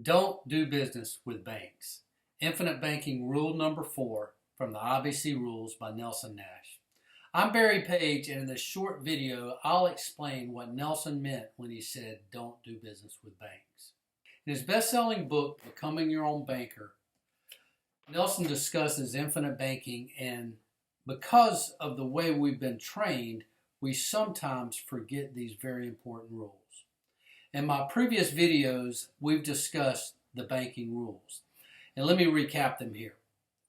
Don't do business with banks. Infinite Banking Rule Number 4 from the IBC Rules by Nelson Nash. I'm Barry Page, and in this short video, I'll explain what Nelson meant when he said, don't do business with banks. In his best-selling book, Becoming Your Own Banker, Nelson discusses infinite banking, and because of the way we've been trained, we sometimes forget these very important rules. In my previous videos, we've discussed the banking rules. And let me recap them here.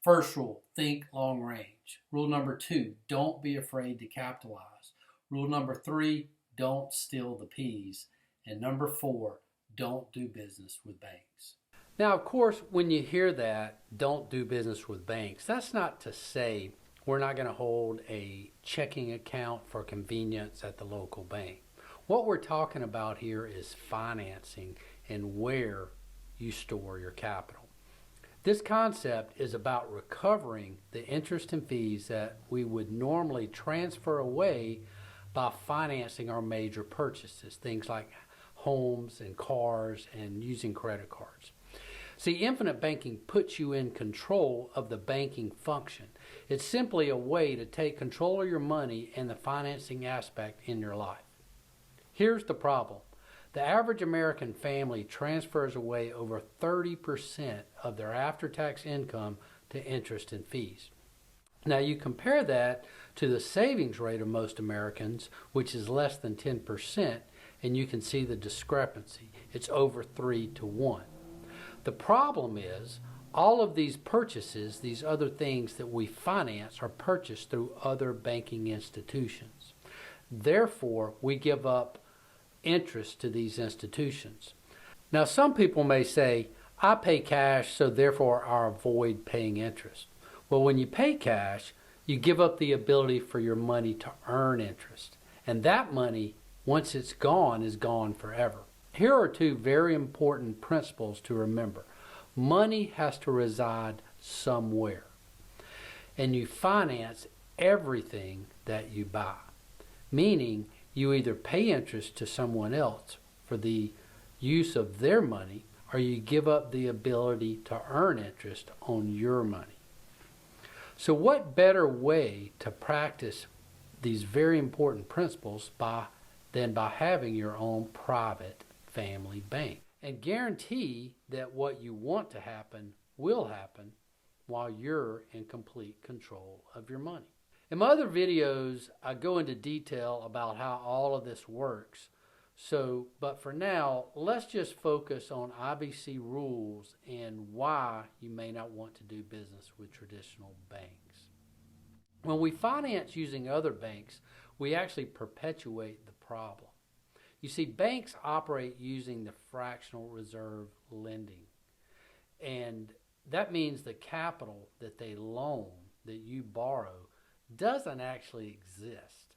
First rule, think long range. Rule number 2, don't be afraid to capitalize. Rule number 3, don't steal the peas. And number 4, don't do business with banks. Now, of course, when you hear that, don't do business with banks, that's not to say we're not going to hold a checking account for convenience at the local bank. What we're talking about here is financing and where you store your capital. This concept is about recovering the interest and fees that we would normally transfer away by financing our major purchases, things like homes and cars and using credit cards. See, infinite banking puts you in control of the banking function. It's simply a way to take control of your money and the financing aspect in your life. Here's the problem. The average American family transfers away over 30% of their after-tax income to interest and fees. Now you compare that to the savings rate of most Americans, which is less than 10%, and you can see the discrepancy. It's over 3 to 1. The problem is all of these purchases, these other things that we finance, are purchased through other banking institutions. Therefore, we give up interest to these institutions. Now, some people may say, I pay cash, so therefore I avoid paying interest. Well, when you pay cash, you give up the ability for your money to earn interest. And that money, once it's gone, is gone forever. Here are two very important principles to remember. Money has to reside somewhere. And you finance everything that you buy. Meaning, you either pay interest to someone else for the use of their money, or you give up the ability to earn interest on your money. So what better way to practice these very important principles than by having your own private family bank and guarantee that what you want to happen will happen while you're in complete control of your money. In my other videos, I go into detail about how all of this works. But for now, let's just focus on IBC rules and why you may not want to do business with traditional banks. When we finance using other banks, we actually perpetuate the problem. You see, banks operate using the fractional reserve lending. And that means the capital that they loan, that you borrow, doesn't actually exist.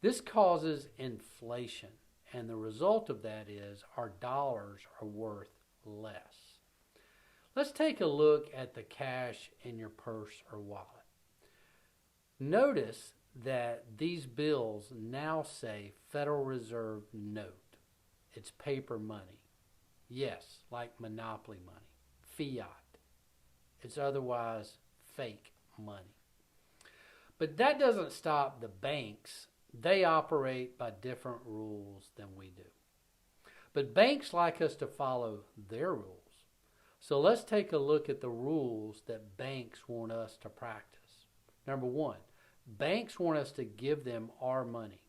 This causes inflation, and the result of that is our dollars are worth less. Let's take a look at the cash in your purse or wallet. Notice that these bills now say Federal Reserve note. It's paper money. Yes, like monopoly money, fiat. It's otherwise fake money. But that doesn't stop the banks. They operate by different rules than we do. But banks like us to follow their rules. So let's take a look at the rules that banks want us to practice. Number 1, banks want us to give them our money.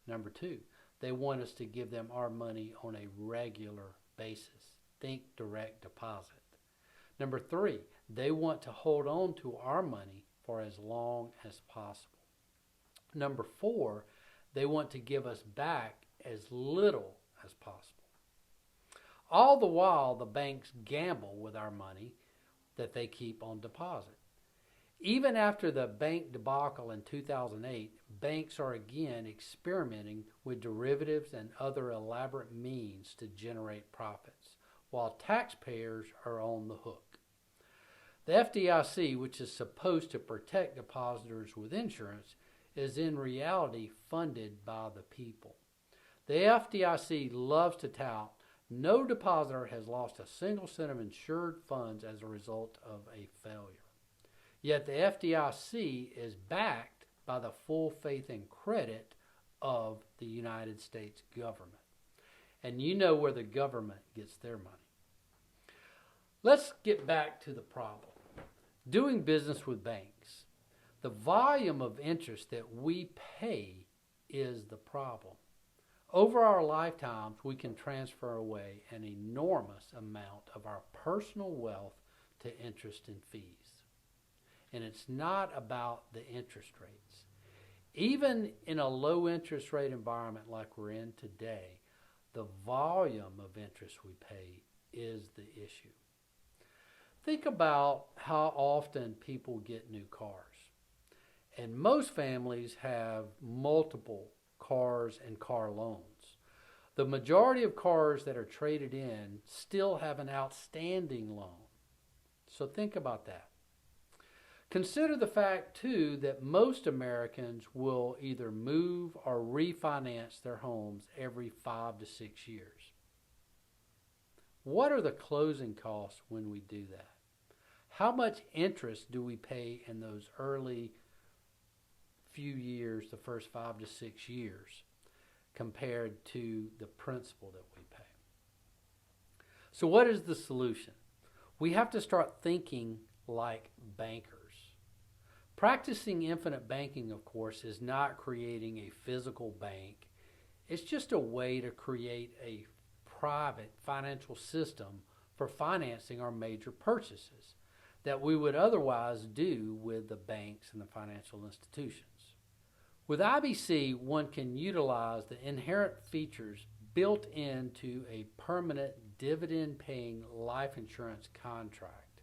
Number 2, they want us to give them our money on a regular basis. Think direct deposit. Number 3, they want to hold on to our money for as long as possible. Number 4, they want to give us back as little as possible. All the while, the banks gamble with our money that they keep on deposit. Even after the bank debacle in 2008, banks are again experimenting with derivatives and other elaborate means to generate profits, while taxpayers are on the hook. The FDIC, which is supposed to protect depositors with insurance, is in reality funded by the people. The FDIC loves to tout No depositor has lost a single cent of insured funds as a result of a failure. Yet the FDIC is backed by the full faith and credit of the United States government. And you know where the government gets their money. Let's get back to the problem. Doing business with banks. The volume of interest that we pay is the problem. Over our lifetimes, we can transfer away an enormous amount of our personal wealth to interest and fees. And it's not about the interest rates. Even in a low interest rate environment like we're in today, the volume of interest we pay is the issue. Think about how often people get new cars. And most families have multiple cars and car loans. The majority of cars that are traded in still have an outstanding loan. So think about that. Consider the fact, too, that most Americans will either move or refinance their homes every 5 to 6 years. What are the closing costs when we do that? How much interest do we pay in those early few years, the first 5 to 6 years, compared to the principal that we pay? So what is the solution? We have to start thinking like bankers. Practicing infinite banking, of course, is not creating a physical bank. It's just a way to create a private financial system for financing our major purchases that we would otherwise do with the banks and the financial institutions. With IBC, one can utilize the inherent features built into a permanent dividend-paying life insurance contract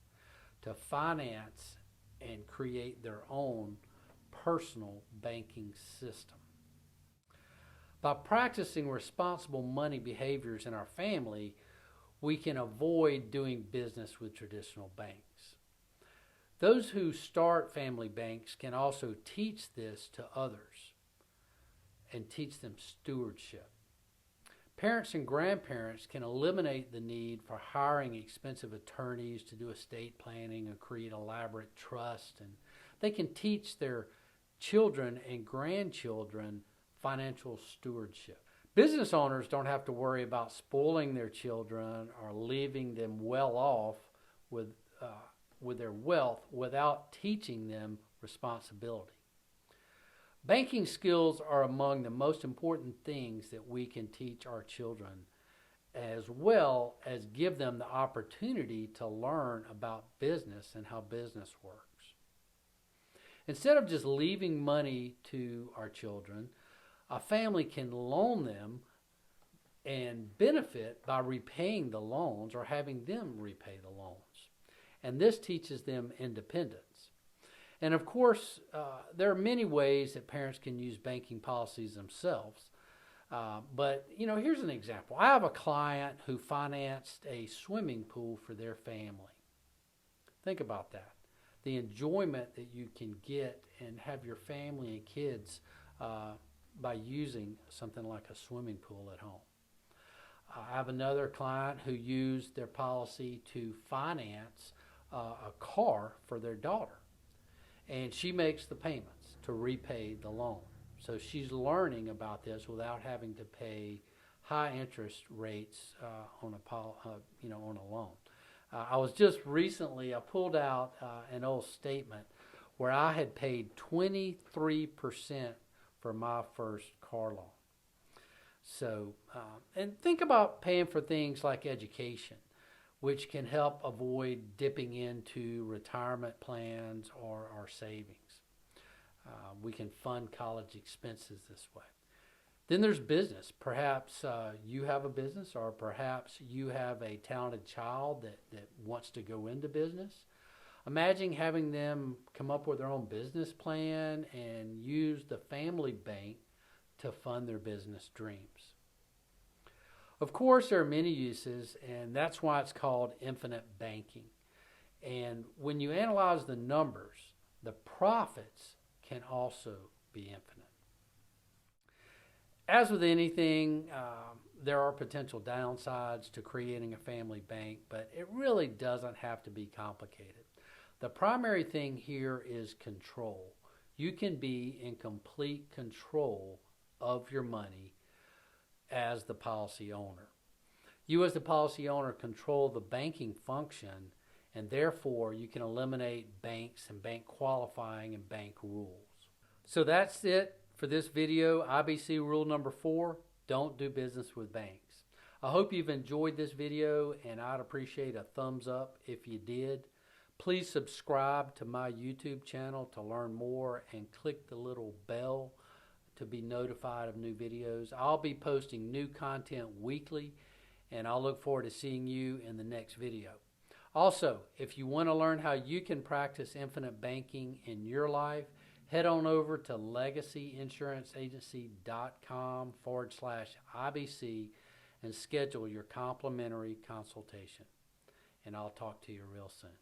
to finance and create their own personal banking system. By practicing responsible money behaviors in our family, we can avoid doing business with traditional banks. Those who start family banks can also teach this to others and teach them stewardship. Parents and grandparents can eliminate the need for hiring expensive attorneys to do estate planning and create elaborate trusts, and they can teach their children and grandchildren financial stewardship. Business owners don't have to worry about spoiling their children or leaving them well off with their wealth without teaching them responsibility. Banking skills are among the most important things that we can teach our children, as well as give them the opportunity to learn about business and how business works. Instead of just leaving money to our children, a family can loan them and benefit by repaying the loans or having them repay the loans. And this teaches them independence. And of course, there are many ways that parents can use banking policies themselves. But here's an example. I have a client who financed a swimming pool for their family. Think about that. The enjoyment that you can get and have your family and kids by using something like a swimming pool at home. I have another client who used their policy to finance a car for their daughter. And she makes the payments to repay the loan. So she's learning about this without having to pay high interest rates on a loan. I was just recently, I pulled out an old statement where I had paid 23% for my first car loan. So, and think about paying for things like education, which can help avoid dipping into retirement plans or our savings. We can fund college expenses this way. Then there's business. Perhaps you have a business, or perhaps you have a talented child that wants to go into business. Imagine having them come up with their own business plan and use the family bank to fund their business dreams. Of course, there are many uses, and that's why it's called infinite banking. And when you analyze the numbers, the profits can also be infinite. As with anything, There are potential downsides to creating a family bank, but it really doesn't have to be complicated. The primary thing here is control. You can be in complete control of your money as the policy owner. You as the policy owner control the banking function, and therefore you can eliminate banks and bank qualifying and bank rules. So that's it for this video. IBC rule number 4, don't do business with banks. I hope you've enjoyed this video, and I'd appreciate a thumbs up if you did. Please subscribe to my YouTube channel to learn more and click the little bell to be notified of new videos. I'll be posting new content weekly, and I'll look forward to seeing you in the next video. Also, if you want to learn how you can practice infinite banking in your life, head on over to legacyinsuranceagency.com/IBC and schedule your complimentary consultation. And I'll talk to you real soon.